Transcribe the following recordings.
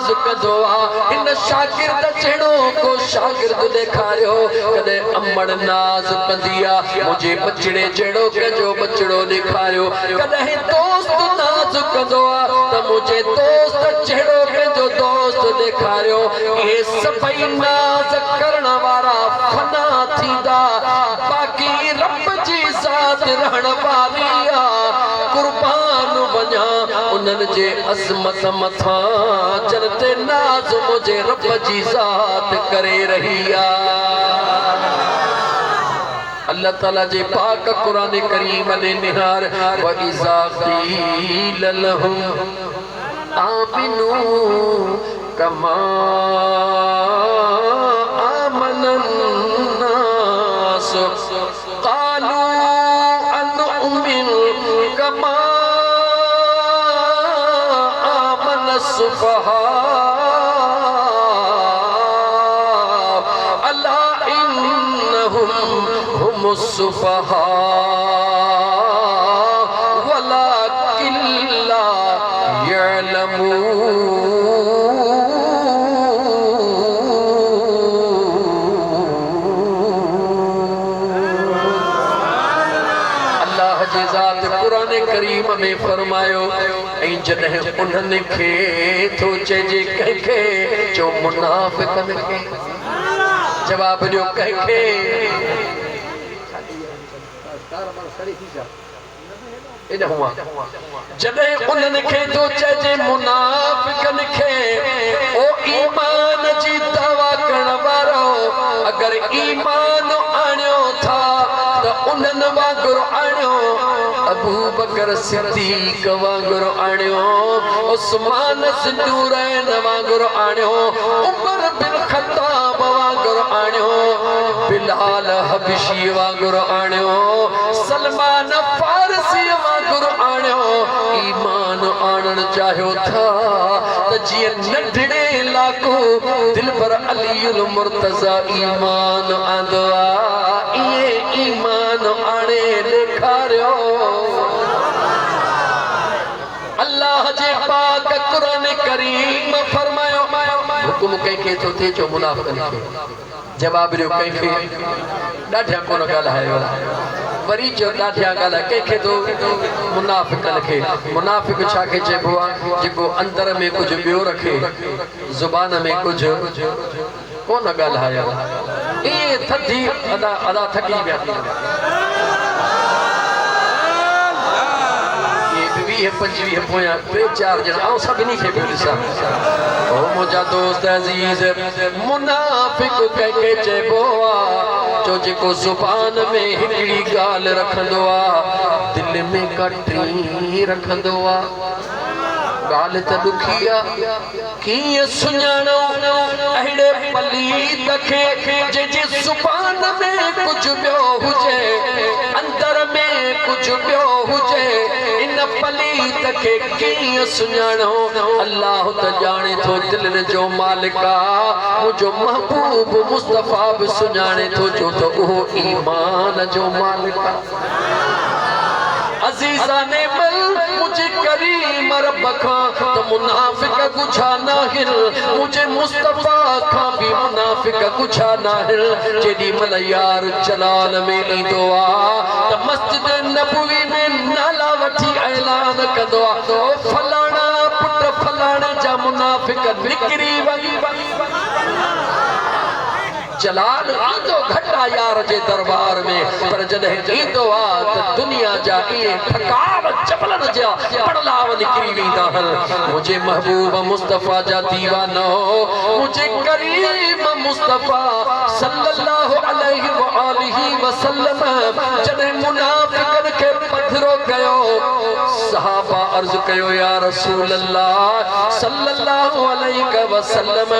नाज कदोआ इन शागिर्द जड़ो को शागिर्द दिखारियो कदे अम्मड़ नाज कंदिया मुझे बचड़े जड़ो के जो बचड़ो दिखारियो कदे दोस्त नाज कदोआ तो मुझे दोस्त जड़ो के जो दोस्त दिखारियो ये सभई नाज करण वारा फना थींदा बाकी रब जी ज़ात रहण वालिया कुर्बान वञा उन्हन जे अज़मत मथा चलते नाज मुझे रब जी ज़ात करे रही आ। अल्लाह ताला जे पाक कुरान करीम ने निहार व इज़ा क़ील लहुम आमिनू कमा आमनन नास क़ालू अनुमिनु कमा आमन सुफ़हा अला इन्नहुम हुमुस सुफ़हा वलाकिन ला यअलमून। करीम में फरमायो जॾहिं उन्हनि खे थो चइजे कंहिंखे जो मुनाफ़िक़न खे जवाब ॾियो कंहिंखे जॾहिं उन्हनि खे थो चइजे मुनाफ़िक़न खे ओ ईमान जी दावा करण वारो अगर ईमान आणियो था त उन्हनि वांगुरु आणियो अबू बकर सिद्दीक वांगुरु आणियो उस्मान ज़ुन्नूरैन वांगुरु आणियो उमर बिन ख़त्ताब वांगुरु आणियो बिलाल हबशी वांगुरु आणियो सलमान फारसी वांगुरु आणियो ईमान आणण चाहियो था त जीअं नंढड़े लाको दिल पर अलीउल मुर्तज़ा ईमान आंदो आ इहे ईमान आणे ॾेखारियो। अल्लाह जे पाक कुरान करीम फरमायो हुकुम कंहिंखे थो थिए जो मुनाफ़िक़न खे जवाब ॾियो कंहिंखे ॾाढा कोन ॻाल्हायो वरी जो ॾाढा ॻाल्हाए कंहिंखे थो मुनाफ़िक़न खे मुनाफ़िक़ छा खे चइबो आहे जेको अंदर में कुझु ॿियो रखे ज़ुबान में कुझु कोन ॻाल्हायो इहे थधी अदा थकी विया 20-25 पोयां 3-4 ॼणा ऐं सभिनी खे पियो ॾिसां ओ मुंहिंजा दोस्त अज़ीज़ मुनाफ़िक़ कंहिंखे चइबो आहे जो जेको ज़ुबान में हिकिड़ी ॻाल्हि रखंदो आहे दिलि में का टी रखंदो आहे ॻाल्हि त ॾुखी आहे कीअं सुञाणो अहिड़े पलीत खे जंहिंजी ज़ुबान में कुझु ॿियो हुजे अंदर में कुझु ॿियो हुजे इन पलीत खे कीअं सुञाणो अल्लाह त ॼाणे थो दिलनि जो मालिक आहे मुंहिंजो महबूब मुस्तफ़ा बि सुञाणे थो जो त उहो ईमान जो मालिक आहे। अज़ीज़ाने मल मुझे करीम रब खां त मुनाफ़िक़ गुछा नाहिन मुझे मुस्तफ़ा खां भी मुनाफ़िक़ गुछा नाहिन जेॾी महिल यार जलाल में ईंदो आहे त मस्जिद नबवी में नाला वठी ऐलान कंदो आहे ओ फलाणा पुट फलाणे जा मुनाफ़िक़ निकिरी वई जलाल ईंदो घटा यार जे दरबार में पर जॾहिं ईंदो आहे त दुनिया जा इहे ठकाव जबलन जा पड़लाव निकिरी वेंदा आहिनि मुंहिंजे महबूब मुस्तफ़ा जा दीवानो मुंहिंजे करीम मुस्तफ़ा सल्लल्लाहु अलैहि व आलिहि वसल्लम जॾहिं मुनाफ़िक़न खे पधरो कयो सहाबा अर्ज़ कयो या रसूल अल्लाह सल्लल्लाहु अलैहि वसल्लम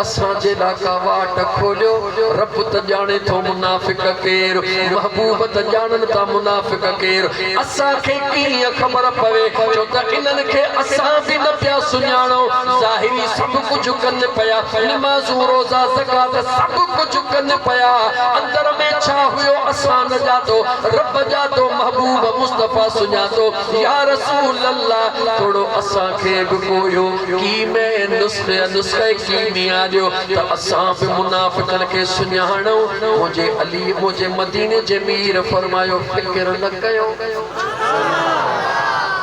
असांजे लाका वाट खोलियो रब त ॼाणे थो मुनाफ़िक़ केर महबूब त ॼाणनि था मुनाफ़िक़ केर असांखे कीअं ख़बर पवे छो त इन्हनि खे असां बि न पिया सुञाणो ज़ाहिरी सभु कुझु कनि पिया नमाज़ूं रोज़ा ज़कात सभु कुझु कनि पिया अंदर में छा हुयो असां न ॼातो रब ॼातो महबूब मुस्तफ़ा सुञातो या रसूल रसूल अल्लाह थोड़ो असा के भी कोयो की में नुस्खे कीमिया जो त असा भी मुनाफिकन के सुञाणो मुझे अली मुझे मदीने जे मीर फरमायो फिक्र न कयो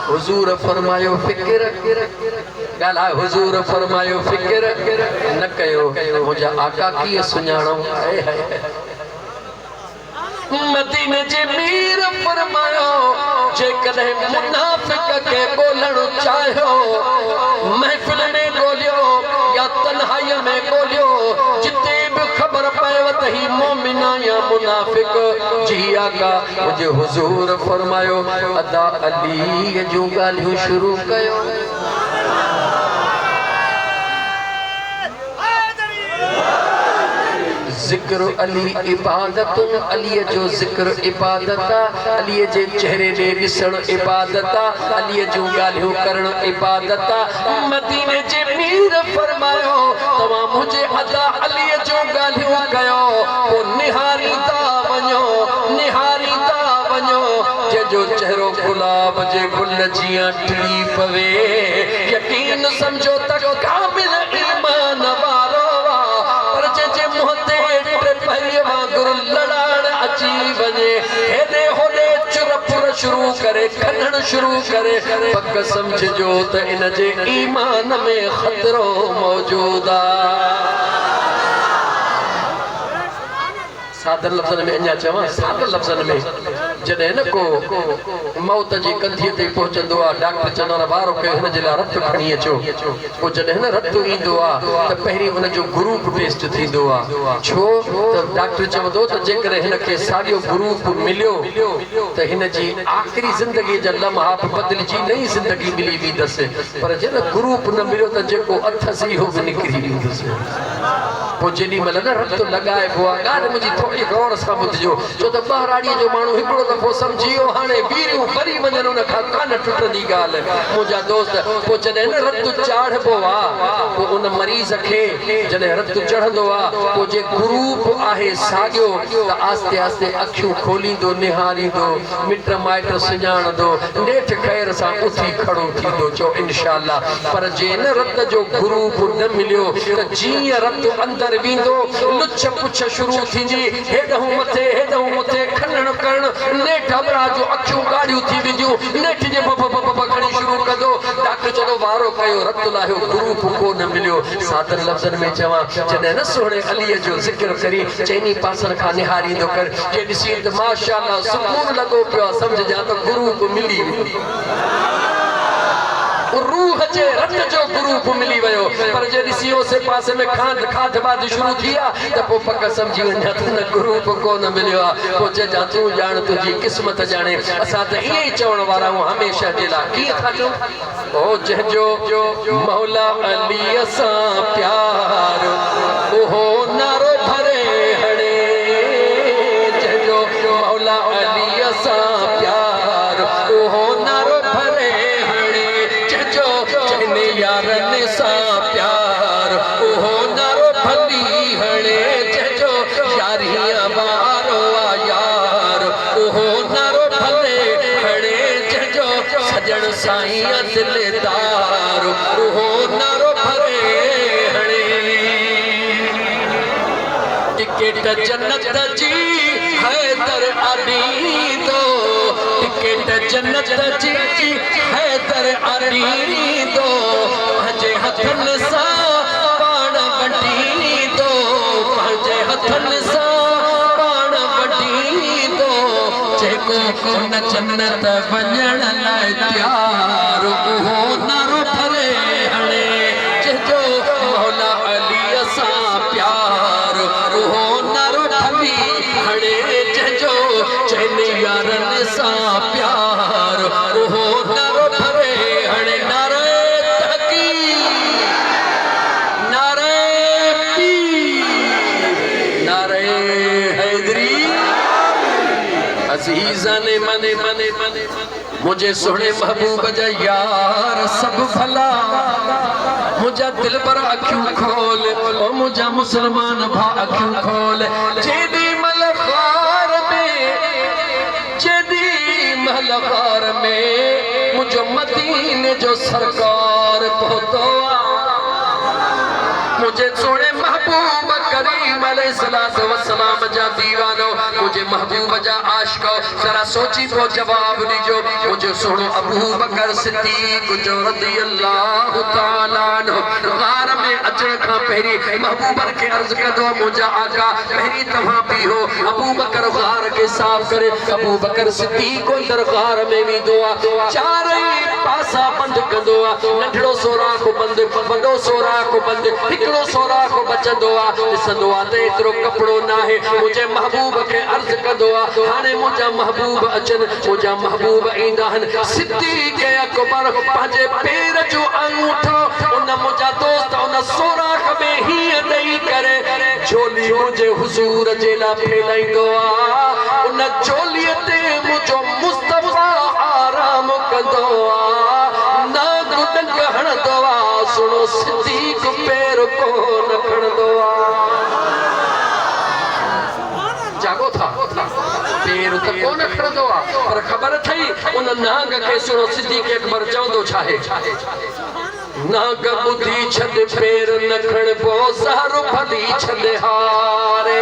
हुजूर फरमायो फिक्र गाला हुजूर फरमायो फिक्र न कयो मुझा आका की सुञाणो मदीने जे मीर फरमायो जे कदे मुनाफिक के बोलण चाहो महफिल में बोलियो या तन्हाई में बोलियो जिते भी खबर पवे त ही मोमिना या मुनाफिक जी आका मुझे हुजूर फरमायो अदा अली जो गालियो शुरू कयो जिक्र अली इबादत अली जो जिक्र इबादत अली जे चेहरे ने विसण इबादत अली जो गालियो करण इबादत मदीने जे मीर फरमायो तवा मुझे अदा अली जो गालियो कयो ओ निहारीता वञो जे जो चेहरो गुलाब जे गुल जिया टिड़ी पवे यकीन समझो त काबिल ईमान वारो पर जे मुहते गुरु लड़ाण अची वने हेदे होदे चुरपुर शुरू करे खनन शुरू करे पक समझो त इन जे ईमान में खतरो मौजूद आ सादर लफ्ज़न में अञा चवां सादर लफ्ज़न में जॾहिं न को मौत जी कंधीअ ते पहुचंदो आहे डॉक्टर चवंदो आहे वारो कयो हिन जे लाइ रत खणी अचो पोइ जॾहिं न रत ईंदो आहे त पहिरीं हुन जो ग्रुप टेस्ट थींदो आहे छो त डॉक्टर चवंदो त जेकॾहिं हिन खे साॻियो ग्रुप मिलियो त हिन जी आख़िरी ज़िंदगीअ जा लम्हा बदिलजी नई ज़िंदगी मिली वेंदसि पर जॾहिं ग्रुप न मिलियो त जेको अथसि इहो बि निकिरी वेंदुसि पोइ जेॾी महिल न रत लॻाइबो आहे ॻाल्हि मुंहिंजी थोरी गौर सां ॿुधिजो छो त ॿाहिराड़ीअ जो माण्हू हिकिड़ो दफ़ो सम्झी वियो हाणे वीरियूं भरी वञनि उन खां कान टुटंदी ॻाल्हि मुंहिंजा दोस्त पोइ जॾहिं न रत चाढ़बो आहे पोइ उन मरीज़ खे जॾहिं रत चढ़ंदो आहे पोइ जे ग्रुप आहे साॻियो त आस्ते आस्ते अखियूं खोलींदो निहारींदो मिट माइट सुञाणंदो नेठि ख़ैर सां उथी खड़ो थींदो चओ इंशाअल्लाह पर जे न रत जो ग्रुप न मिलियो त जीअं रत अंदरि वेंदो लुछ पुछ शुरू थींदी हेॾहूं मथे खनण करण नेठ अबरा जो अखियूं गाड़ियूं थी वेंदियूं नेठ जे खणी शुरू कंदो डॉक्टर चलो वारो कयो रत लाहियो ग्रुप कोन मिलियो सादर लफ़्ज़न में चवां जॾहिं न सोहणे अलीअ जो ज़िक्र करी चइनी पासनि खां निहारींदो कर जे ॾिसी त माशाअल्लाह सुकून लॻो पियो आहे सम्झजां त ग्रुप मिली रूह जे रत जो ग्रुप मिली वियो पर जे ॾिसी ओसे पासे में खाध बाद शुरू थी आहे त पोइ पक सम्झी वञा त न ग्रुप कोन मिलियो आहे पोइ चइजां तूं ॼाण तुंहिंजी क़िस्मत ॼाणे असां त ईअं ई चवण वारा आहियूं हमेशह जे लाइ कीअं था चऊं ओ जंहिंजो मौला अलीअ सां प्यार उहो नारो भरे हणे जंहिंजो मौला अलीअ सां प्यार उहो नारो भरे यारनि सां प्यार उहो नारो भली हणे जंहिंजो यारियां वारो आहे यार उहो नारो भले हणे जंहिंजो सजण साईं दिलदार उहो नारो भरे हणे टिकट जन्नत जी हैदर अली दो टिकट जन्नत जी हैदर अली दो पंहिंजे हथनि सां पाण वठी दो पंहिंजे हथनि सां पाण वठी दो जेको उन जन्नत वञण लाइ तयार उहो नारो भरे हणे जंहिंजो मौला अलीअ सां प्यार उहो नारो भली हणे जंहिंजो चइनि यारनि सां प्यार उहो नारो भरे हणे नारे अज़ीज़ाने मने मुझे सोहणे महबूब जा यार सब भला मुझा दिल पर अखियूं खोल ओ मुझा मुसलमान भा अखियूं खोल जेदी महल ख़ार में मुझो मत सरकार पहुंचो मुझे सोने महबूब करीम अलैहिस्सलातु वस्सलाम जा दीवानो मुझे महबूब जा आशिको जरा सोची को जवाब दीजो मुझे सुनो अबू बकर सिद्दीक जो रज़ियल्लाहु तआला अन्हु गार में अचण का पहरी महबूबर के अर्ज कदो मुझा आका पहरी तव्हां भी हो अबू बकर गार के साफ करे अबू बकर सिद्दीक को दरगार में भी दुआ चारे पासा बंद कंदो नंढड़ो सोराख बंद वडो सोराख बंद हिकड़ो सोराख बचंदो ॾिसंदो ते एतिरो कपड़ो ना है मुझे महबूब के अर्ज कंदो हाणे मुझा महबूब अचन मुझा महबूब ईंदा हन सिद्दीक अकबर पंहिंजे पैर जो अंगूठो उन मुझा दोस्त उन सोराख में ही ॾेई करे झोली मुझे हुजूर जे लाइ फैलाईंदो उन झोलीअ ते मुझो मुस्तफा आराम कंदो नाग डंग हणंदो सुनो सिद्दीक पैर को न खणंदो जागो था पैर तो को न खणंदो पर ख़बर थई उन नाग के सुनो सिद्दीक अकबर चवंदो छाहे नाग बुधी छद पैर न खणबो ज़हर फली छद हारे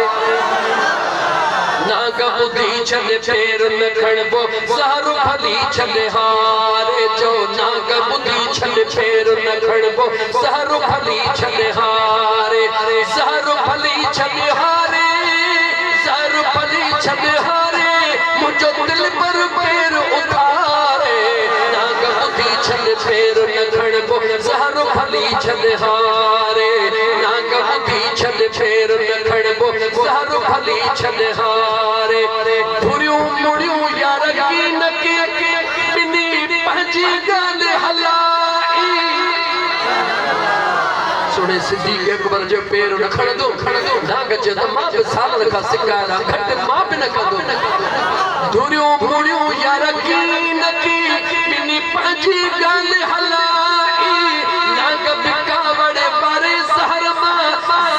नाग बुधी छद पैर न खणबो ज़हर फली छद हारे जो नाग बुधी छद पैर न खणबो ज़हर फली छद हारे ज़हर फली छद हारे ज़हर फली छद हारे मुझो दिल पर पैर उतारे नाग बुधी छद पैर न खणबो ज़हर फली छद हारे नाग बुधी छद पैर न खणबो ज़हर फली छद हारे धुरियूं मुड़ियूं यार की न के बिनी पंहिंजी ॻाल्हि हलाई सुने सिद्दीक अकबर जो पैर न खणंदो नाग चयो त मां बि सालनि खां सिकारा घटि मां बि न कंदो धुरियूं मुड़ियूं यार की न के बिनी पंहिंजी ॻाल्हि हलाई नाग बिका वड़े बारे ज़हर मां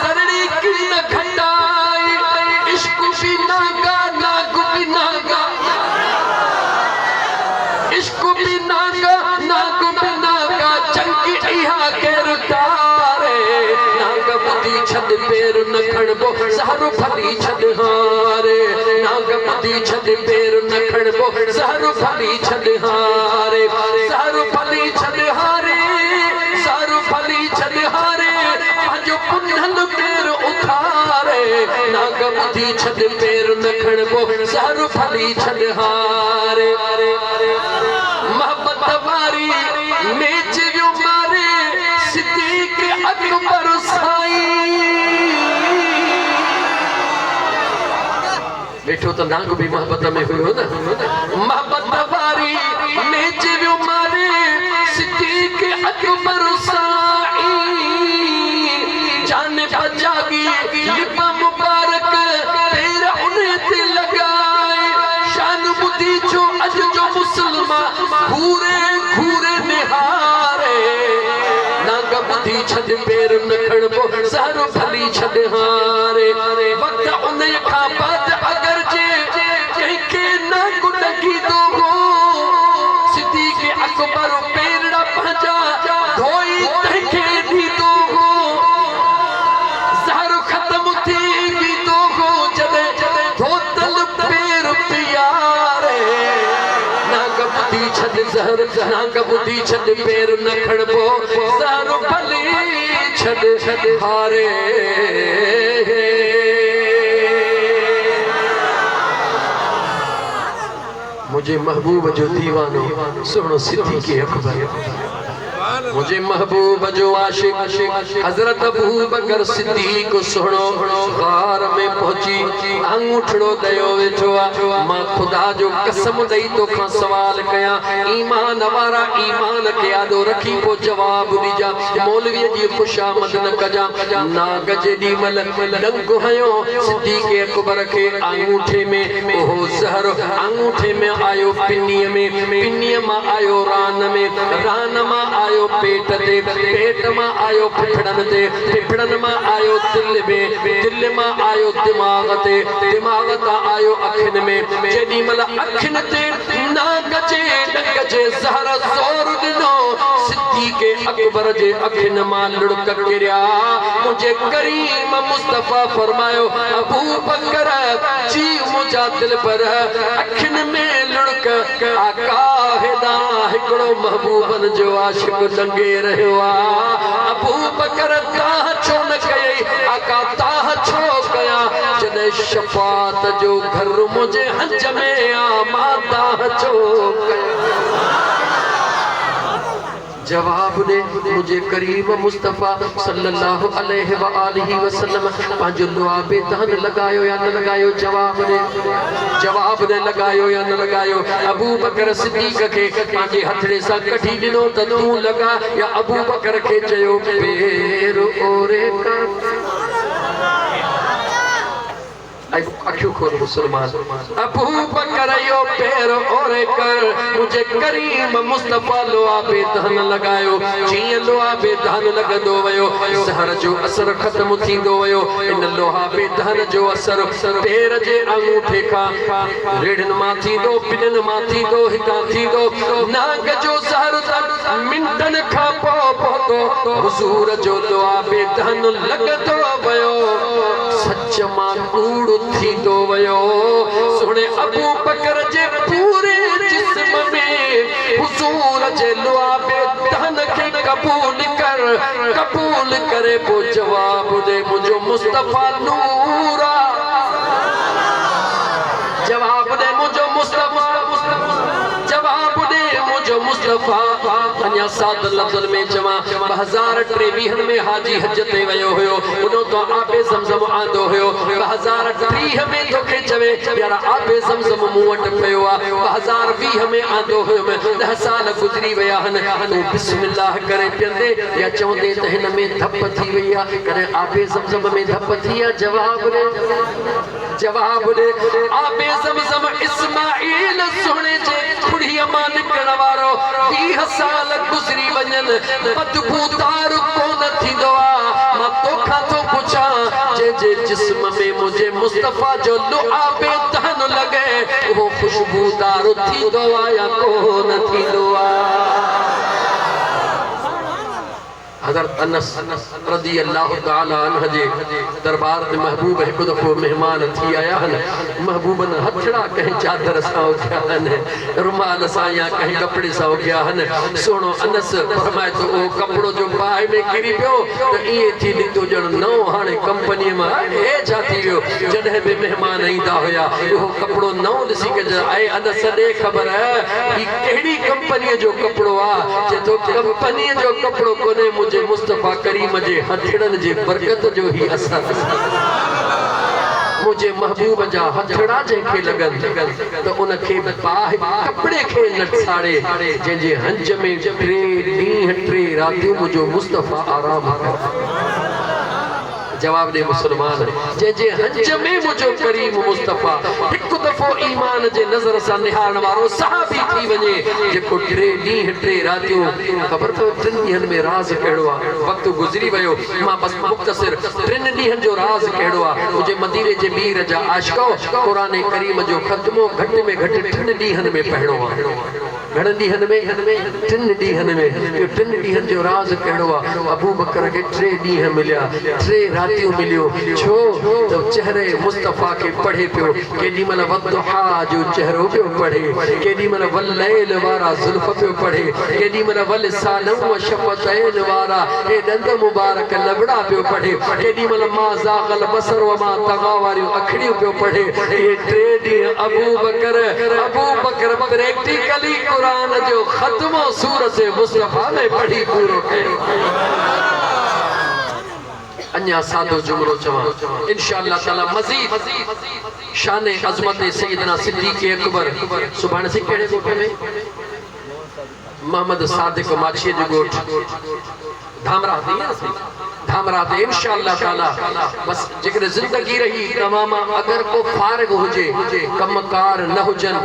सरड़ी की न खटाई इश्क भी नागा नाग भी नागा इश्क भी नागा नाग भी नागा चंकी इहा केर तारे नाग बुधी छद पैर न खणबो ज़हर फली छद हारे नाग बुधी छद पैर न खणबो ज़हर फली छद हारे ज़हर फली छद हारे ज़हर फली छद हारे पंहिंजो पुनल पैर उखारे नाग बुधी छद पैर न खणबो ज़हर फली छद हारे मोहब्बत वारी मेच जो मारे सिद्दीक अकबर साईं बैठो तो नाग भी मोहब्बत में हुई ना मोहब्बत वारी मेच जो मारे सिद्दीक अकबर साईं जान बजागी लिप मुबारक तेरा उन्हें ते लगाए शान बुद्धि जो अज जो मुसलमान घूरे घूरे निहारे नाग बुधी छद पैर न खणबो ज़हर फली छद हारे वक्त उन खां बाद अगर जे कंहिंखे नाग लगी दो हो सिद्दीक अकबर पैरड़ा पंहिंजा धोई तंहिंखे ॾींदो हो ज़हर ख़त्म थी वेंदो हो जॾहिं धोतल पैर पियारे नाग बुधी छद ज़हर नाग बुधी छद पैर न खणबो ज़हर फली छद हारे मुझे महबूब जो दीवानो सुनो सिद्दीक अकबर मुझे महबूब जो आशिक हजरत अबू बकर सिद्दीक सुनो गार में पहुंची अंगूठड़ो दयो वेठो मां खुदा जो कसम दई तो खां सवाल कया ईमान वारा ईमान के आदो रखी को जवाब दीजा मौलवी जी खुशामद न कजा नाग जे डीमल डंग हयो सिद्दीक अकबर के अंगूठे में ओहो ज़हर अंगूठे में आयो पिन्नीअ मां आयो रान मां आयो पेट ते पेट मां आयो फिफड़न ते फिफड़न मां आयो दिल मां आयो दिमाग ते दिमाग ता आयो अखिन में जेडी मल अखिन ते नाग जे डंग जे ज़हर ज़ोर दिनो सिद्दीक़ अकबर जे अखिन मां लुढ़क किरिया मुझे करीम मुस्तफा फरमायो अबू बकर जी मुझा दिल पर अखिन में लुढ़क आका हेदा हिकड़ो महबूबन जो आशिक लंगे रहियो आ अबू बकर ताह छो न कई आका ताह छो कया जने शफात जो घर मुझे हंज में आ मां ताह छो जवाब दे मुझे करीम मुस्तफा सल्लल्लाहु अलैहि व आलिहि वसल्लम पांजो दुआबे तहन लगायो या न लगायो जवाब दे लगायो या न लगायो अबू बकर सिद्दीक़ के पांजे हथड़े सा कठी दिनो त तू लगा या अबू बकर के चयो पैर ओरे कर अखियों खोल मुसलमान अबू बकर यो पैर ओरे कर मुझे करीम मुस्तफा लोआबे दहन लगायो जीअं लोआबे दहन लगंदो वयो सहर जो असर खत्म थींदो वयो इन लोहाबे दहन जो असर पैर जे अंगूठे खां रेड़न मां थींदो पिनन मां थींदो हितां थींदो नाग जो सहर मिंटन खां पहुतो हुजूर जो लोआबे दहन लगंदो वयो सच मां कूड़ थींदो वयो सुने अबू बकर जे पूरे जिस्म में हुजूर जे लुआबे दहन के कबूल करे वो जवाब दे मुझो मुस्तफा नूरा जवाब दे मुझो मुस्तफा जवाब दे मुझो मुस्तफा अन्या साद लफ्ज़ में जमा 2023 में हाजी हज ते वयो हुयो उनो तो आबे ज़मज़म आंदो हुयो 2030 में तोखे चवे यार आबे ज़मज़म मूं वटि पयो आ 2020 में आंदो हुयो मैं 10 साल गुज़री वया हन तू बिस्मिल्लाह करे पियंदे या चवंदे त हिन में धप थी वई आ करे आबे ज़मज़म में धप थी आ जवाब दे आबे ज़मज़म इस्माइल सोने जे खुड़िया मां निकरण वारो 20 साल गुज़री वञन बदबूदार कोन थींदो आ मां तोखां थो पुछां जे जिस्म में मुझे मुस्तफा जो लुआबे दहन लगे वो खुशबूदार थींदो आ या कोन थींदो आ हज़रत अनस रज़ी अल्लाह तआला अन्हु जे दरबार में महबूब एक दफ़ो मेहमान थी आया हन महबूबन हथड़ा कहीं चादर सा उठा हन रुमाल सा या कहीं कपड़े सा उठा हन सोनो अनस फरमाए तो ओ कपड़ो जो बाहि में गिरी पियो तो ये थी लितो जण नौ हाने कंपनी में ए जाती वियो जडे भी मेहमान ईंदा होया वो कपड़ो नौ दिसी के आए अनस दे खबर है कि केड़ी कंपनी जो कपड़ो आ जे तो कंपनी जो कपड़ो कोने मुझे मुस्तफा करीम जे हथड़न जे बरकत जो ही असर मुझे महबूब जा हथड़ा जंहिंखे लगन तो उनखे बाहि कपड़े खे नटसाड़े जंहिंजे हंज में 3 ॾींहं 3 रातियूं मुझो मुस्तफा आराम कर जवाब दे मुसलमान जे हज में मुझो करीम मुस्तफा एक दफो ईमान जे नजर सा निहारण वारो सहाबी थी वने जेको 3 ॾींहं 3 रातियूं खबर तो 3 ॾींहंनि में राज कहिड़ो आ वक्त गुजरी वयो मां बस मुख्तसर 3 ॾींहंनि जो राज कहिड़ो आ मुझे मदीने जे मीर जा आशिको कुरान करीम जो खत्मो घट में घट 3 ॾींहंनि में पढ़णो आ घणनि ॾींहंनि में 3 ॾींहंनि में 3 ॾींहंनि जो राज कहिड़ो आ अबू बकर के 3 ॾींहं मिलिया 3 रातियूं मिलियो छो तो चेहरे मुस्तफा के पढ़े पियो केडी मन वद्दुहा जो चेहरो पियो पढ़े केडी मन वल्लैल वारा जुल्फ पियो पढ़े केडी मन वल सालम व शफतैन वारा ए दंद मुबारक लबड़ा पियो पढ़े केडी मन मा जागल बसर व मा तगा वारी अखड़ियों पियो पढ़े ये 3 ॾींहं अबू बकर प्रैक्टिकली कुरान जो खत्मो सूरत मुस्तफा में पढ़ी पूरो कयो अन्या सादो जुमलो चवा इंशाअल्लाह ताला मजीद शान अजमत सैयदना सिद्दीक़ अकबर सुभान से केड़े गोठे में मोहम्मद सादिक माछी जो गोठ धामरा थी धामरात इंशाअल्लाह ताला बस जिक्र जिंदगी रही तमाम अगर को फारिग हुजे कमकार न हुजन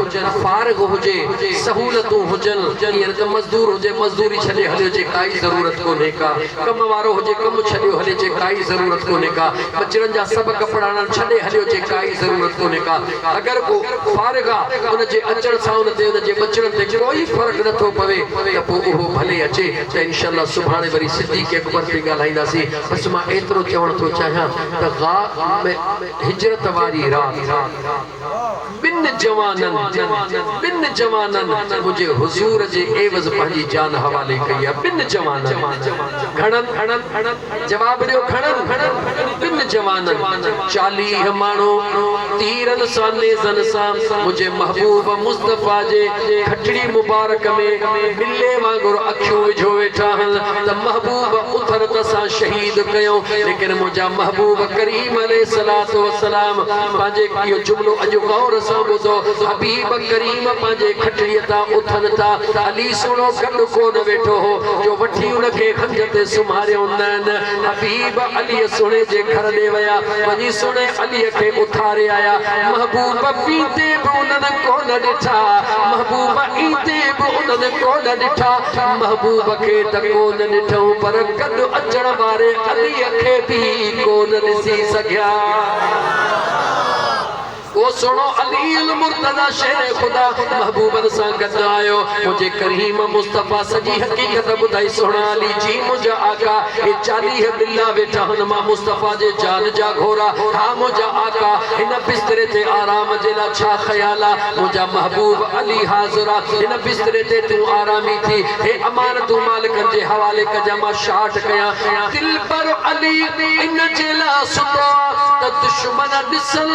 फारिग हुजे सहूलतूं हुजन यानी त मजदूर हुजे मजदूरी छॾे हले जे काई जरूरत कोन्हे का कम वारो हुजे कम छॾे हले जे काई जरूरत कोन्हे का बचड़न जा सब कपड़ा छॾे हले जे काई जरूरत कोन्हे का अगर को फारिग आ उन जे अचण सां उन ते उन जे बचड़न ते कोई फर्क नथो पवे त पोइ उहो भले अचे त इंशाअल्लाह सुभाणे वरी सिद्दीक़ अकबर ते ॻाल्हाईंदासीं बस मां एतिरो चवण थो चाहियां त ग़ाब में हिजरत वारी रात बिन जवाननि मुझे हुजूर जे एवज़ पंहिंजी जान हवाले कई आहे बिन जवाननि घणनि जवाब ॾियो घणनि बिन जवाननि 40 माण्हू तीरन सां नेज़न सां मुझे महबूब मुस्तफ़ा जे खटड़ी मुबारक में बिल्ले वांगुरु अखियूं विझो वेठा आहिनि त महबूब उथर त सां शहीद कयो लेकिन मुंहिंजा महबूब करीम अलैहिस्सलातु वस्सलाम पंहिंजे इहो जुमिलो अॼु गौर सां ॿुधो हबीब करीम पंहिंजे खटड़ीअ तां उथनि था अली सुणो गॾु कोन वेठो हो जो वठी उनखे खंज ते सुम्हारियो न हबीब अलीअ सुणे जे घर ॾे विया वञी सुणे अलीअ खे उथारे आया महबूब पीते बि उन्हनि कोन ॾिठा महबूब ईंदे बि उन्हनि कोन ॾिठा महबूब खे त कोन ॾिठऊं पर गॾु अचण वारे अलीअ खे बि कोन ॾिसी सघिया वो सुनो अली अल मुर्तजा शेर खुदा महबूबन सां गॾु आयो मुझे करीम मुस्तफ़ा सजी हकीकत ॿुधाई सुणा अली जी मुंहिंजा आका ये 40 बिल्ला वेठा आहिनि मां मुस्तफ़ा जे जान जा घोरा हा मुंहिंजा आका हिन बिस्तरे ते आराम जे लाइ छा ख़्याल आहे मुंहिंजा महबूब अली हाज़िर आहे हिन बिस्तरे ते तूं आरामी थी हे अमानतूं मालिकनि जे हवाले कजां मां शाट कयां दिल पर अली इन जे लाइ सुतो त दुश्मन ॾिसण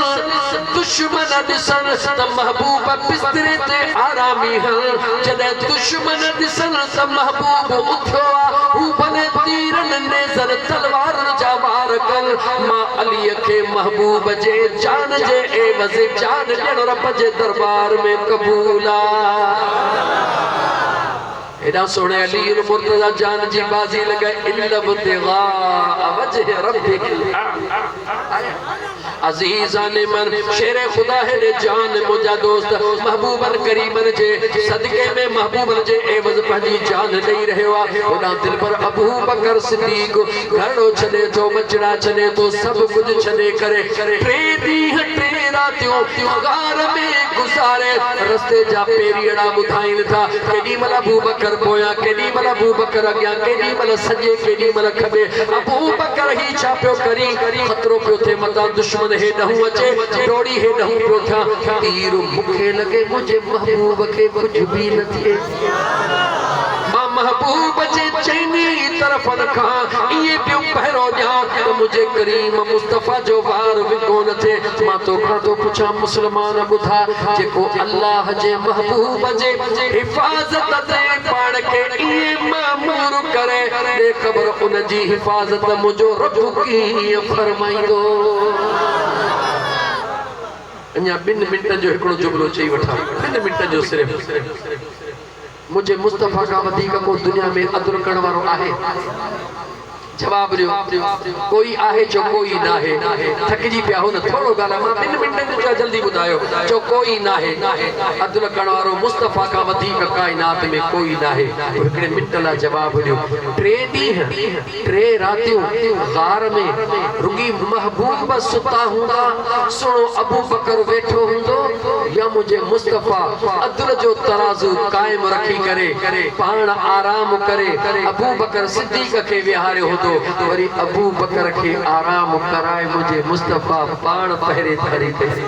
त महबूब बिस्तरे ते आरामी हल जॾहिं दुश्मन ॾिसण त महबूब उथियो आहे हू भले तीरनि नेज़र तलवारनि जा वार कनि मां अलीअ खे महबूब जे जान जे एवज़ जान ॾियण रब जे दरबार में क़बूल आहे एडा सोने अली अल मुर्तजा जान जी बाजी लगाए इल्ला बुतिगा वजह रब्बिक अजीज़ान मन शेरे खुदा है रे जान मुझा दोस्त महबूबन करीमन जे सदके में महबूबन जे एवज़ पंहिंजी जान ॾेई रहियो आहे ओॾा दिल पर अबू बकर सिद्दीक़ घणो छॾे थो बचड़ा छॾे थो सभु कुझु छॾे करे 3 ॾींहं 3 रातियूं गार में गुज़ारे रस्ते जा पेरीअड़ा ॿुधाइनि था केॾी महिल अबू बकर पोयां केॾी महिल अबू बकर अॻियां केॾी महिल सॼे केॾी महिल खॿे अबू बकर ही छा पियो करी ख़तरो पियो थिए मतां दुश्मन हे ॾहूं अचे डोड़ी हे ॾहूं पियो थियां तीर मूंखे लॻे मुंहिंजे महबूब खे कुझु बि न थिए मां महबूब जे चइनी तरफ़नि खां इहे पियो पहिरो ॾियां त मुंहिंजे करीम मुस्तफ़ा जो वार बि कोन थिए मां तोखां थो पुछां मुस्लमान ॿुधा जेको अल्लाह जे महबूब जे हिफ़ाज़त ते पाण खे इहे मामूर करे ॾे ख़बर उन जी हिफ़ाज़त मुंहिंजो रब कीअं फरमाईंदो अञा 2 मिंटनि जो हिकिड़ो जुमिलो चई वठां 2 मिंटनि जो सिर्फ़ मुझे मुस्तफ़ा का वधीक को दुनिया में अदर करण वारो आहे जवाब ॾियो कोई आहे जो कोई ना है थकिजी पिया हो न थोड़ो ॻाल्हि मां 2 मिंटनि जो जल्दी ॿुधायो जो कोई ना है अदल करण वारो मुस्तफ़ा का वधीक काइनात में कोई ना है हिकिड़े मिंट लाइ जवाब ॾियो 3 ॾींहं 3 रातियूं गार में रुगी महबूब सुता हूंदा सुणो अबू बकर वेठो हूंदो या मुझे मुस्तफ़ा अदल जो तराज़ू कायम रखी करे पाण आराम करे अबू बकर सिद्दीक़ खे विहारियो हूंदो वरी अबू बकर के आराम कराए मुझे मुस्तफ़ा पाण पहरेदारी करे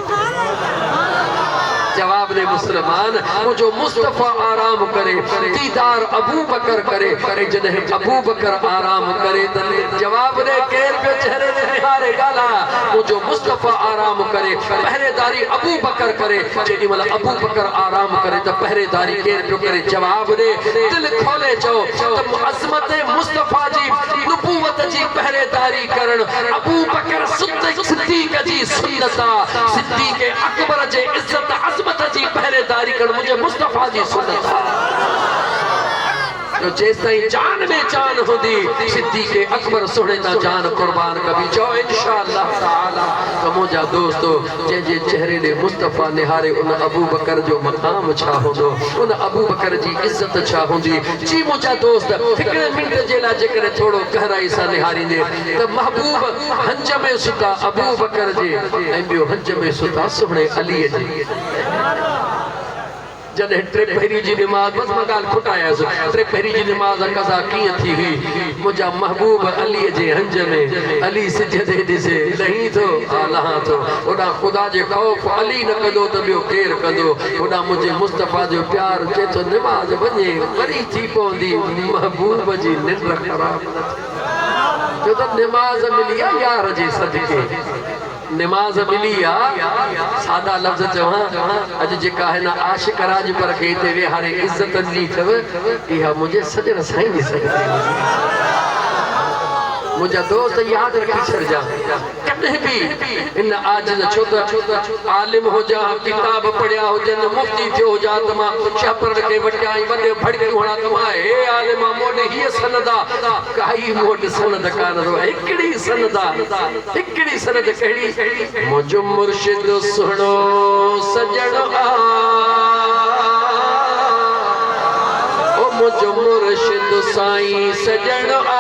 जवाब दे मुसलमान मुझो मुस्तफ़ा आराम करे दीदार अबू बकर करे जॾहिं अबू बकर आराम करे त जवाब दे केर पियो चेहरे ते निहारे गाला मुझो मुस्तफ़ा आराम करे पहरेदारी अबू बकर करे जेॾी महिल अबू बकर आराम करे त पहरेदारी केर पियो करे जवाब दे दिल खोले चओ त अज़मत मुस्तफ़ा जी नबूवत जी पहरेदारी करण अबू बकर सिद्दीक़ जी सुन्नत सिद्दीक़ अकबर जे इज्जत अज़मत जी पहरेदारी कर मुझे मुस्तफ़ा जी सुन्नत तो जेसताई जान में जान होंदी सिद्दीक़ अकबर सुने ता जान कुर्बान कभी जो इंशाअल्लाह ताला। तो मुझा दोस्तों जे चेहरे ने मुस्तफा निहारे उन अबू बकर जो मकाम छा होंदो उन अबू बकर जी इज्जत छा होंदी जी मुझा दोस्त हिकड़े मिनट जे ला जेकर थोड़ो गहराई सा निहारी ने तो महबूब हंज में सुता अबू बकर जे ऐं ॿियो हंज में सुता सुहिणे अली जी जॾहिं टे पहिरीं जी नमाज़ बस मां ॻाल्हि खुटायासि टे पहिरीं जी नमाज़ कज़ा कीअं थी हुई मुंहिंजा महबूब अलीअ जे हंज में अली सिज ते ॾिसे लही थो हा लहां थो होॾां ख़ुदा जे ख़ौफ़ अली न कंदो त ॿियो केरु कंदो होॾां मुंहिंजे मुस्तफ़ा जो प्यार चए थो नमाज़ वञे वरी थी पवंदी महबूब जी निंड ख़राब छो त नमाज़ मिली आहे यार जे सदके नमाज मिली आ सादा लफ्ज चवां अज जेका है ना आशिक राज पर के ते वे हारे इज्जत दी थव इहा मुझे सजन साईं दी सकते मुझा दोस्त याद रखी छड़जा कदे भी इन आज छो त आलिम हो जा किताब पढ़या हो जन मुफ्ती थियो हो जा तमा छापर के वट्या वडे भड़के होना तमा हे आलिम मोडे ही सनदा काई मोड सनद कान रो एकड़ी सनद कहिड़ी मुझो मुर्शिद सुनो सजण आ ओ मुझो मुर्शिद साईं सजण आ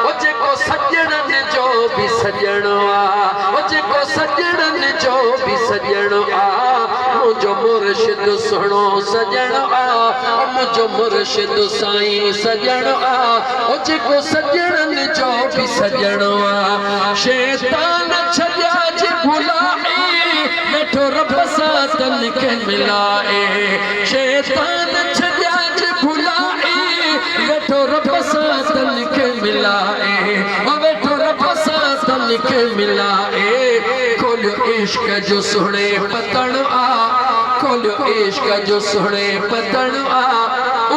ओ जेको सजणन जो भी सजण आ ओ जेको सजणन जो भी सजण आ मुझो मुर्शिद सुनो सजण आ ओ मुझो मुर्शिद साईं सजण आ ओ जेको सजणन जो भी सजण आ शैतान छॾिया जे भुलाए वेठो रब सां तन खे मिलाए शैतान छॾिया जे भुलाए वेठो रब सां तन खे मिलाए ओ वेठो रब सां तन खे मिलाए खोल इश्क जो सुहिणे पतण आ खोल इश्क जो सुहिणे पतण आ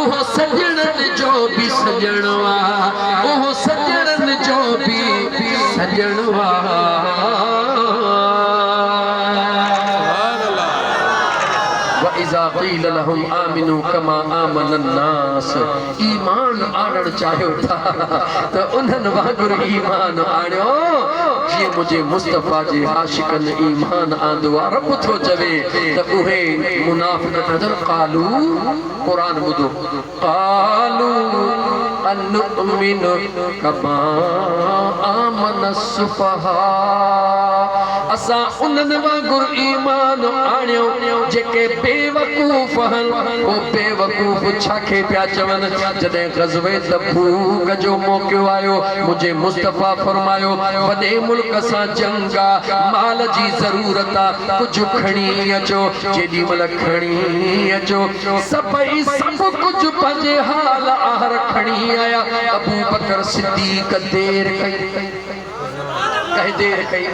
उहो सजणन जो भी सजण आ उहो सजणन जो भी सजण आ क़ील लहुम आमिनू कमा आमन अन्नास ईमान आणण चाहियो था त उन्हनि वांगुरु ईमान आणियो जीअं मुंहिंजे मुस्तफ़ा जे आशिकनि ईमान आंदो आहे रब थो चवे त उहे मुनाफ़िक़ नज़र क़ालू क़ुरान ॿुधो क़ालू अनुमिनु कमा आमन सुफ़हा असां उन्हनि वांगुरु ईमान आणियो जेके बेवकूफ़ हन ओ बेवकूफ़ छाखे पिया चवनि जॾहिं ग़ज़वे तबूक जो मौक़ियो आयो मुंहिंजे मुस्तफ़ा फरमायो वॾे मुल्क सां जंग आहे माल जी ज़रूरत आहे कुझु खणी अचो जेॾी महिल खणी अचो सभई सभु कुझु पंहिंजे हाल आहर खणी आया अबू बकर सिद्दीक़ देर कई कहीं देर कई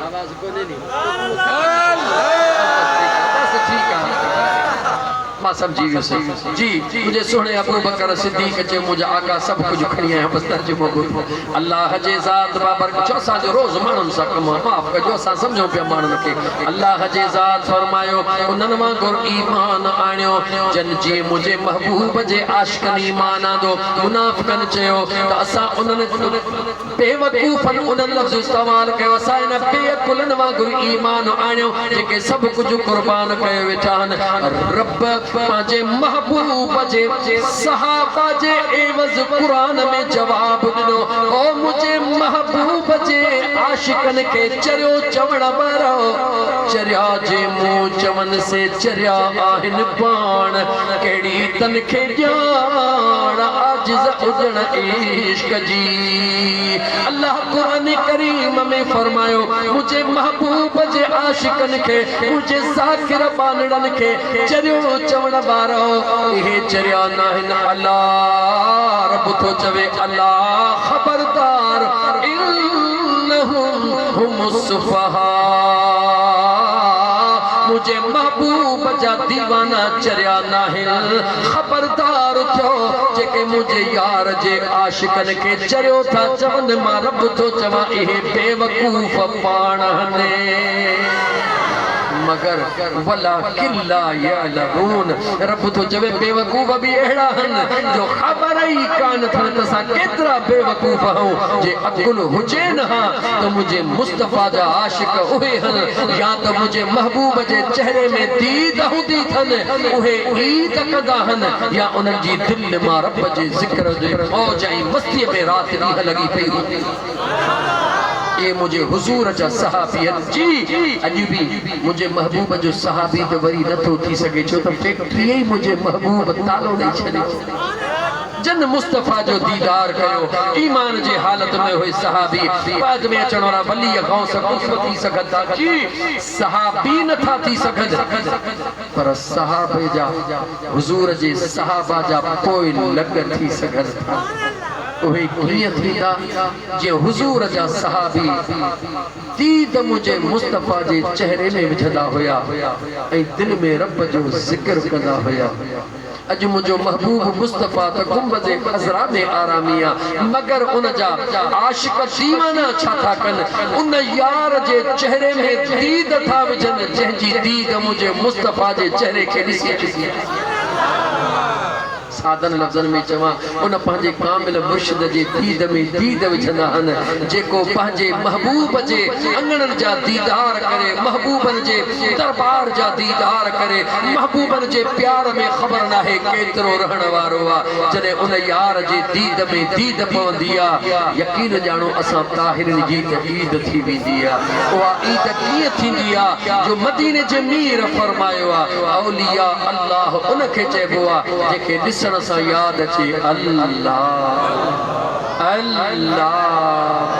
आवाज़ कोने नी ठीक है मां समझी वियुसि जी मुझे सुने अबू बकर सिद्दीक़ जे मुझे आका सब कुछ खणी आया बस तर्जुमो ॿुधो अल्लाह जे ज़ात बाबर जो सा जो रोज मानन सा कम माफ कजो सा समझो पे मानन के अल्लाह जे ज़ात फरमायो उनन वांगुर ईमान आणियो जन जे मुझे महबूब जे आशिकन ईमान आंदो मुनाफिकन चयो त असा उनन बेवकूफन उनन लफ्ज़ इस्तेमाल कयो असा इन बेअकुलन वांगुर ईमान आणियो जेके सब कुछ कुर्बान कयो वेठा रब पांजे महबूब जे सहाबा जे एवज़ कुरान में जवाब दिनो ओ मुझे महबूब जे आशिकन के चरियो चवण वारो चरिया जे मुंह चवन से चरिया आहिन पाण केड़ी तन के ॼाण आजिज़ उजण इश्क जी अल्लाह कुरान करीम में फरमायो मुझे महबूब जे आशिकन के मुझे ज़ाकिर बानड़न के चरियो चवण वारो इहे चरिया नाहिन अल्लाह रब तो चवे अल्लाह खबरदार इन्नहुम हुमुस्सुफहा मुझे महबूब जा दीवाना चरिया नाहिन खबरदार थियो जेके मुझे यार जे आशिकन के चरियो था चवन मां रब तो चवा इहे बेवकूफ पाण ने मगर वला किल्ला यअलमून। रब तो जवे बेवकूफ भी अहिड़ा हन जो ख़बर ही कान थन त असां केतिरा बेवकूफ हूं। जे अकुल हुजे न हा तो मुझे मुस्तफ़ा जा आशिक उहे हन, या तो मुझे महबूब जे चेहरे में दीद हूंदी थन उहे ईद कंदा हन, या उन्हनि जी दिल मां रब जे ज़िक्र जे मौज ऐं मस्तीअ में रात ॾींहं लॻी पई हूंदी। ये मुझे हुजूर जा सहाबी जी अज भी मुझे महबूब जो सहाबी तो वरी नथो थी सके छो तो फैक्ट्री ही मुझे महबूब तालो नहीं छॾे। जन मुस्तफ़ा जो दीदार कयो ईमान जे हालत में हुए सहाबी, बाद में अचण वारा वली गौस कुछ न थी सघंदा जी, सहाबी नथा थी सघंदा, पर सहाबे जा हुजूर जे सहाबा जा पोइ लग थी सघंदा। उहे कीअं थींदा जे हुजूर जा सहाबी दीद मुझे मुस्तफ़ा जे चेहरे में विझंदा हुया ऐं दिल में रब जो ज़िक्र कंदा हुया। अज मुझो महबूब मुस्तफ़ा त गुंबदे खज़रा में आरामिया, मगर उन जा आशिक दीवाना छा था कन, उन यार जे चेहरे में दीद था विझन जंहिंजी दीद मुझे मुस्तफ़ा जे चेहरे खे ॾिसी चुकी। सादन लफ्ज़न में चवा उन पंहिंजे कामिल मुर्शिद जे दीद में दीद विझंदा हन, जेको पंहिंजे महबूब जे अंगणनि जा दीदार करे, महबूबन जे दरबार जा दीदार करे, महबूबन जे प्यार में ख़बर नाहे केतिरो रहण वारो आ। जॾहिं उन यार जे दीद में दीद पवंदी आ, यकीन ॼाणो असां ताहिरनि जी त ईद थी वेंदी आ। उहा ईद कीअं थींदी आ जो मदीने जे मीर फरमायो आ, औलिया अल्लाह उनखे चइबो आ जेके ॾिसण सा याद अचे अल्लाह अल्लाह।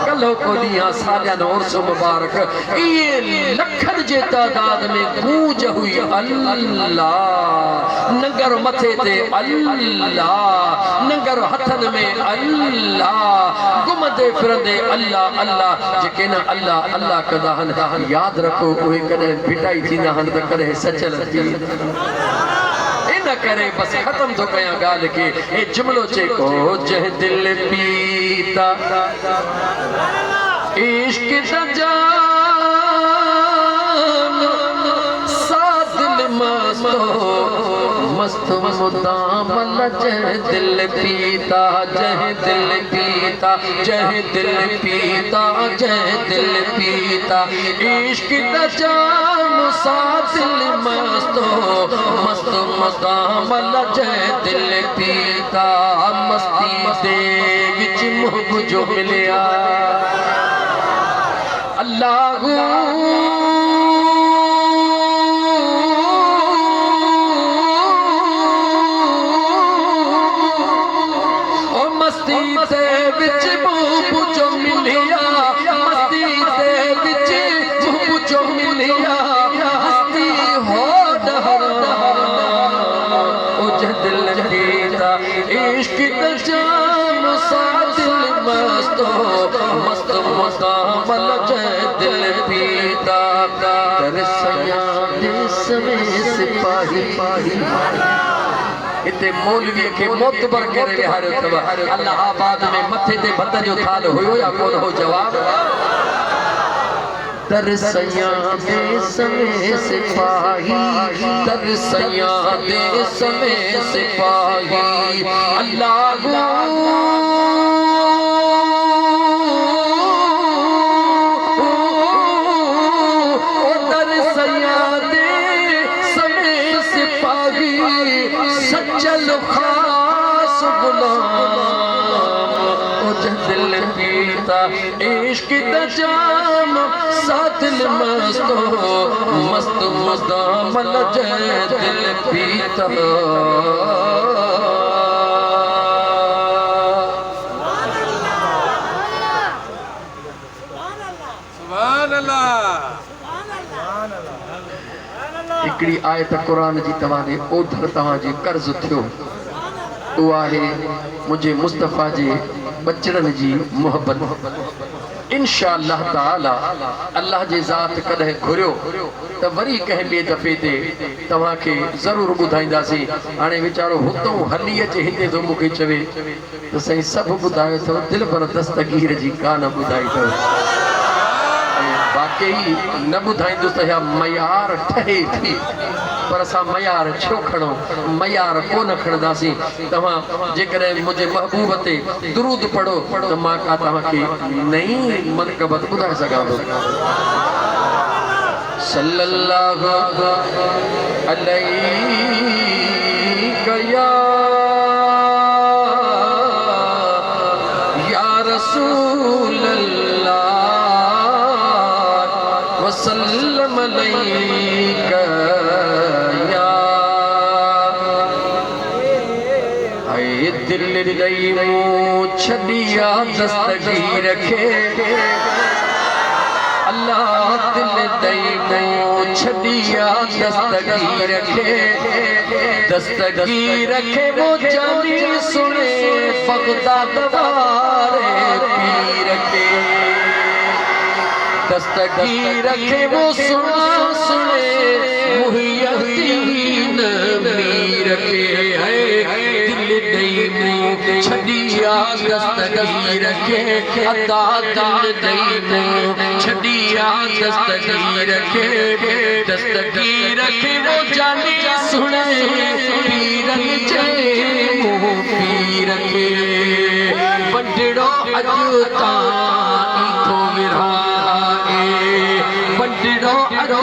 कलो को ॾींहुं सालियान उर्स मुबारक इहे लखनि जे तादाद में गूंज हुई अल्लाह, नंगर मथे ते अल्लाह, नंगर हथनि में अल्लाह, घुमंदे फिरंदे अल्लाह अल्लाह। जेके न अल्लाह अल्लाह कंदा हन यादि रखो उहे कॾहिं भिटाई थींदा हन त कॾहिं सचल थी न करे। बस खत्म तो कया गाल के ए जुमलो चे को जह दिल पीता इश्क जान सादिल मस्त मुदाम जह दिल पीता जह दिल पीता जह दिल पीता जह दिल पीता इश्क जान सादिल मस्त मुदाम जह दिल पीता। मस्ती दे विच मुह जो मिलिया अल्लाह इश्क जान सादिल मस्त मुदामल जह दिल पीता। तरसया देश में सिपाही इते मौलवी के मोतबर करे विहारियो अथव। अलाहाबाद में मथे ते भत जो थाल हुयो या कोन हो जवाब। तरसया देश में सिपाही तरसया देश में सिपाही अल्लाह तरसया देश में सिपाही सच्चल खास गुलाम दिल पीता इश्क जाम सादिल मस्त मुदामल जह दिल पीता। हिकिड़ी आयत क़ुरान जी तव्हांजे ओधर तव्हांजी कर्ज़ थियो उहा आहे मुंहिंजे मुस्तफ़ा जे बचड़नि जी मोहब्बत। इंशाअल्लाह ताला अल्लाह जे ज़ात कॾहिं घुरियो त वरी कंहिं ॿिए दफ़े ते तव्हांखे ज़रूरु ॿुधाईंदासीं। हाणे वीचारो हुतां हली अचे हिते थो मूंखे चवे त साईं सभु ॿुधायो अथव दिलि पर दस्तगीर जी कान ॿुधाई अथव। वाकई न ॿुधाईंदुसि त मयार ठहे थी पर असां मयार छो खणो मयार कोन खणंदासीं तव्हां जेकॾहिं मुंहिंजे महबूब ते दुरूद पढ़ो त मां का तव्हांखे नई मनक़बत ॿुधाए सघां थो सल्लल्लाहु अलैहि या रसूल अल्लाह वसल्लम अलैका या ऐ दिल दई मूं छॾिया दस्तगीर खे अल्लाह दिल दई मूं छॾिया दस्तगीर खे वो जानी सुने बगदाद वारे पीर के दस्तगीर खे वो सुना सुने मुहियतीन मीर के दिल दई मूं छॾिया दस्तगीर खे अता दिल दई मूं छॾिया दस्तगीर खे वो जानी सुने पीरन जे मूं पीर खे बंडड़ो अॼु ताईं थो विरहाए बंडड़ो अॼु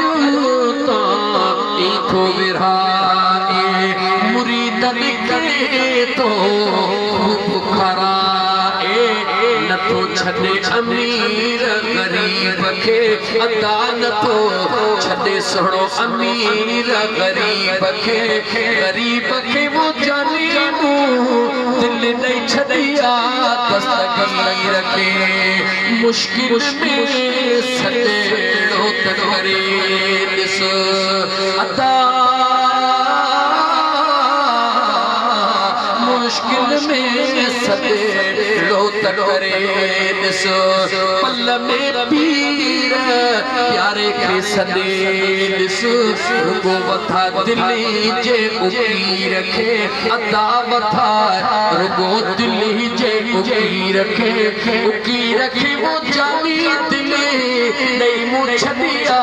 ताईं थो विरहाए मुरीदनि खे तो बुखाराए नथो छॾे अमीर गरीब खे अदा नथो छॾे सुहिणो अमीर गरीब खे वो जानी मूं दिल ॾई छॾिया दस्तगीर खे मुश्किल में सॾेड़ो त करे ॾिस अदा मुश्किल में सॾेड़ो त करे ॾिस पल में पीर प्यारे खे सॾे ॾिस रुगो वथा दिल्ली जे उकीर खे अदा वथा रुगो दिल्ली जे उकीर खे वो जानी दिले ॾई मूं छॾिया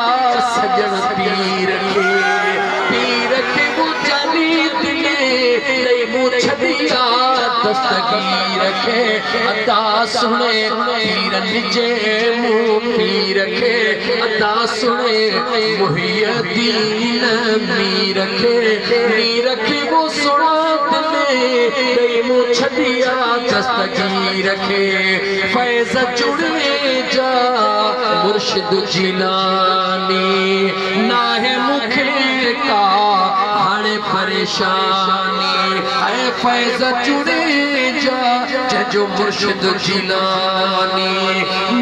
सजण पीर खे वो जानी दिले ॾई मूं छॾिया दस्तगीर खे अदा सुने पीरन जे मूं पीर खे अदा सुने मुहियतीन मीर खे वो सुना दिले ॾई मूं छॾिया दस्तगीर खे फैज़ जुड़े जा मुर्शिद जिलानी नाहे मूंखे का हाणे परेशानी ऐ फैज़ जुड़े जा जो मुर्शिद जिलानी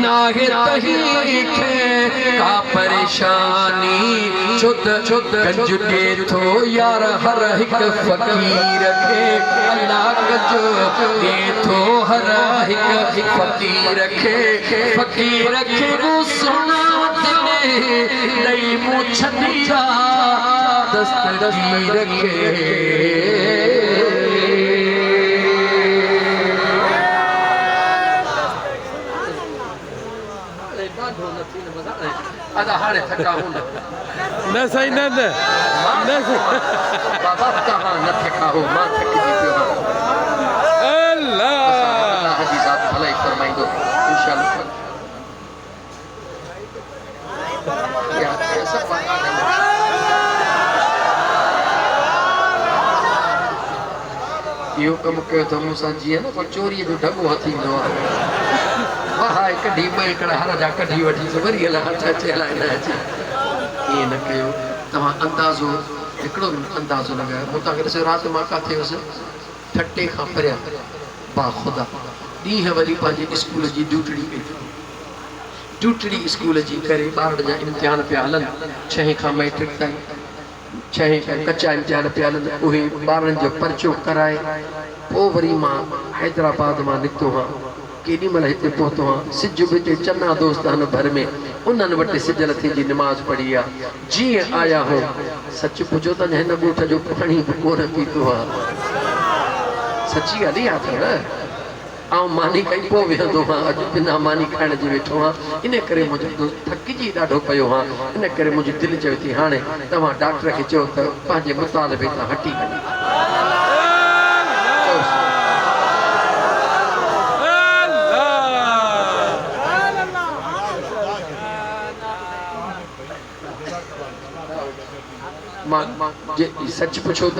नाहे तही खे का परेशानी छुत गंज के थो यार हर हिक फकीर खे अल्लाह गंज के थो हर हिक फकीर खे वो सुना दिले ॾई मूं छॾिया दस्तगीर खे अदा हाणे थका हूं न सही न बाबा तव्हां न थका हो मां थकिजी पियो अल्लाह जी ज़ात भलाई फरमाईंदो इंशाअल्लाह इहो कमु कयो त मूंसां जीअं न को चोरीअ जो ढगो हथी ईंदो आहे वाह कढी ॿ हिकिड़ा हर जा कढी वठी वरी हलाए हलाए न अचे ईअं न कयो तव्हां अंदाज़ो हिकिड़ो अंदाज़ो लॻायो मूं तव्हांखे ॾिसो राति मां किथे हुयुसि ठटे खां परियां बाख़ुदा ॾींहं वरी पंहिंजे स्कूल जी ड्यूटड़ी स्कूल जी करे ॿारनि जा इम्तिहान पिया हलनि 6 खां मैट्रिक ताईं 6 कचा इम्तिहान पिया हलनि उहे ॿारनि जो पर्चो कराए पोइ वरी मां हैदराबाद मां निकितो आहियां केॾी महिल हिते पहुतो आहियां सिज बि हिते चङा दोस्त आहिनि भर में उन्हनि वटि सिजल थी जी निमाज़ पढ़ी आहे जीअं आया हो सच पुछो त हिन ॻोठ जो पाणी बि कोन पीतो आहे सची ॻाल्हि आहे आउं मानी कई पोइ वेहंदो हां, अॼु बिना मानी खाइण जे वेठो हां। इन करे मुंहिंजो दोस्त थकिजी ॾाढो पियो हां। इन करे मुंहिंजी दिलि चवे थी हाणे तव्हां डॉक्टर खे चओ त पंहिंजे मुतालबे तां हटी वञे। सच पुछो त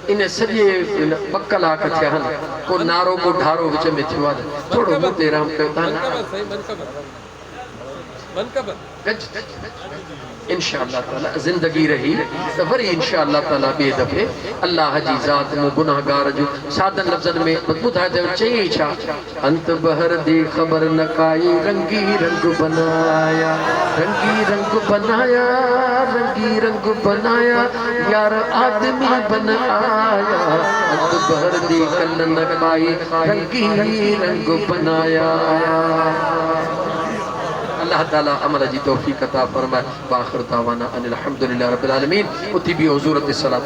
इन सॼे 2 कलाक थिया आहिनि, को नारो को ढारो विच में थियो आहे। थोरो मुंहुं ते रहम कयो था ना। इंशाअल्लाह ताला जिंदगी रही तो वरी इंशाअल्लाह ताला बे दफे अल्लाह जी जात मु गुनाहगार जो सादन लफ्ज़न में ॿुधाए दे चई छा अंत बहर दी खबर न काई रंगी रंग बनाया, रंगी रंग बनाया, रंगी रंग बनाया यार आदमी बन आया। अंत बहर दी कन न काई रंगी रंग बनाया। अल्लाह ताला अमल जी तौफीक अता फरमाए। वाखिर दावाना अनिल हम्दुलिल्लाह रब्बिल आलमीन। उती भी हुजूर ते सलात